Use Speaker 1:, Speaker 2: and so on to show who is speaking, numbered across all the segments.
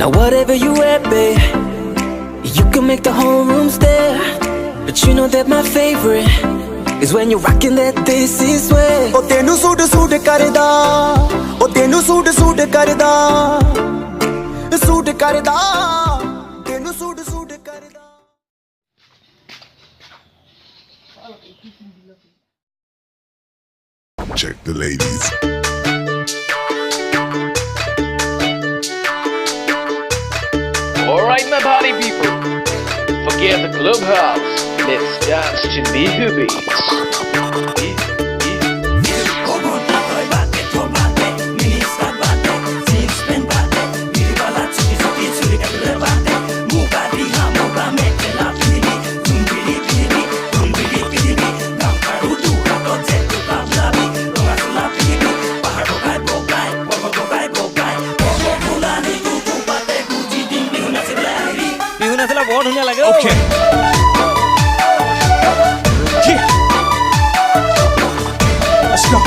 Speaker 1: Now whatever you wear, babe, you can make the whole room stare. But you know that my favorite is when you're rocking that this is way.
Speaker 2: O tenu suit karda, o tenu suit karda, suit karda, tenu suit karda.
Speaker 3: Check the ladies.
Speaker 4: Alright, my party people, forget the clubhouse. Let's dance to Bihu beats.
Speaker 1: বৰ ধুনীয়া লাগে
Speaker 5: Okay. Yeah. Let's go.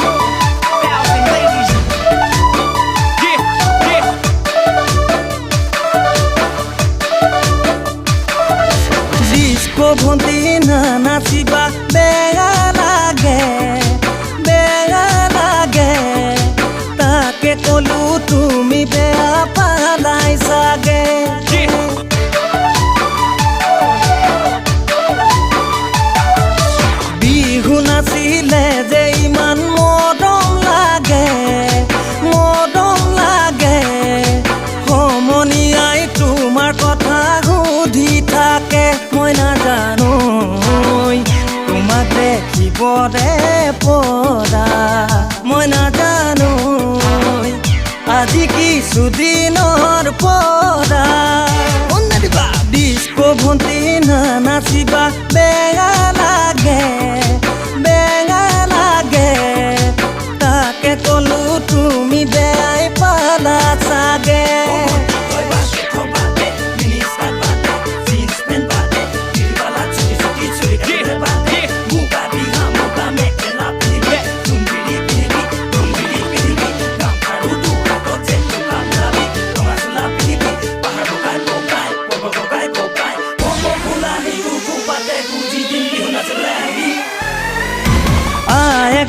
Speaker 5: Bouncing ladies. Yeah, yeah.
Speaker 1: Disco ভন্তি না নাচিবা বেয়া লাগে তাকে কলো তুমি বেয়া পালাই চাগে নাচিলে যে ইমান মৰম লাগে সমনীয়াই তোমাৰ কথা সুধি থাকে মই নাজানো তোমাক দেখিবৰে পৰা মই নাজানো আজি কিছুদিনৰ পৰা ডিস্কো ভন্তি নাচিবা বেয়া লাগে তাকে কলো তুমি বেয়াই পালা চাগে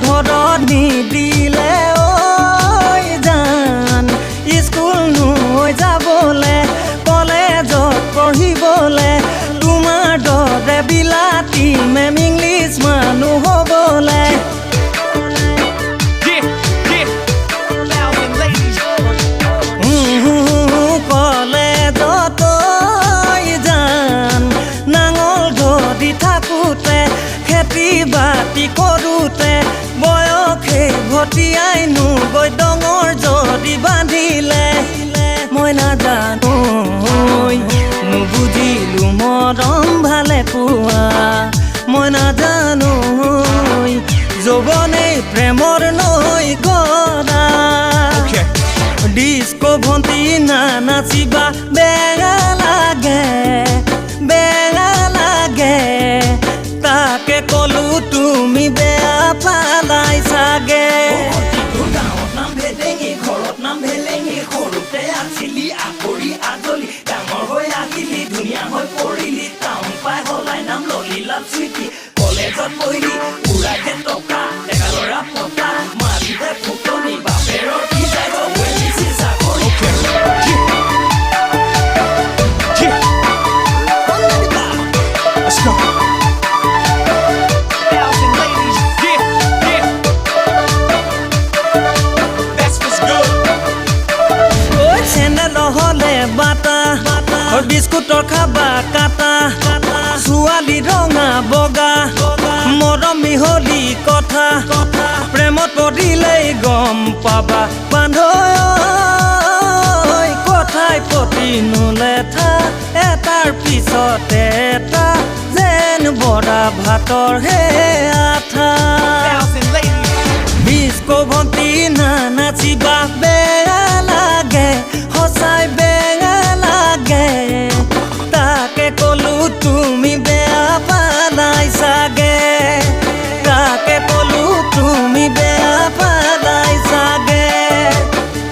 Speaker 1: ঘৰত নিদিলে ঐ জান স্কুল নৈ যাবলে কলেজত পঢ়িবলে তোমাৰ দৰে বিলাতী মেম ইংলিছ মানুহ হ'বলে কলেজত জান নাঙল ধৰি থাকোঁতে খেতি বাতি কৰোঁতে বয়সে ভটিয়াই গৈ ডঙৰ যদি বান্ধিলে মই নাজানো নুবুজিলো মৰম ভালে পোৱা মই নাজানো যৌৱনে প্ৰেমৰ নৈ গৰা ডিস্কো ভন্তি নাচিবা বেয়া লাগে তাকে কলো তুমি বেয়া পালাই চাগে
Speaker 6: নাম ভেলেঙি সৰুতে আছিলি আকৰি আজলি ডাঙৰ হৈ আহিলি ধুনীয়া হৈ পৰিলি টাউন পাই হলাই নাম ললি লাভ চুইটি কলেজত পঢ়িলি উৰাইছে টকা ডেকা ল'ৰা পতা মাৰিলে ফুটনি বাপেৰৰ কি যায় বেছি চাকৰি
Speaker 5: Let's go. Bouncing ladies. Yeah, yeah. That's what's good.
Speaker 1: Sandal হলে বাটা বিস্কুটৰ খাবা কাটা ছোৱালী ৰঙা বগা মৰম মিহলি কথা প্ৰেমত পৰিলেই গম পাবা বান্ধৈ কথাই প্ৰতি নুলেঠা এটাৰ পিছতে এটা যেন বৰা ভাতৰ হে আঠা ডিস্কো ভন্তি নাচিবা বেয়া লাগে সঁচাই বেয়া লাগে তাকে কলো তুমি বেয়া পালাই চাগে তাকে কলো তুমি বেয়া পালাই চাগে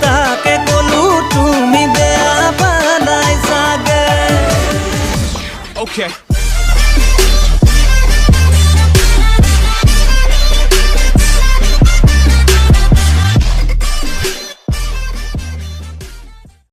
Speaker 1: তাকে কলো তুমি বেয়া পালাই
Speaker 5: Okay.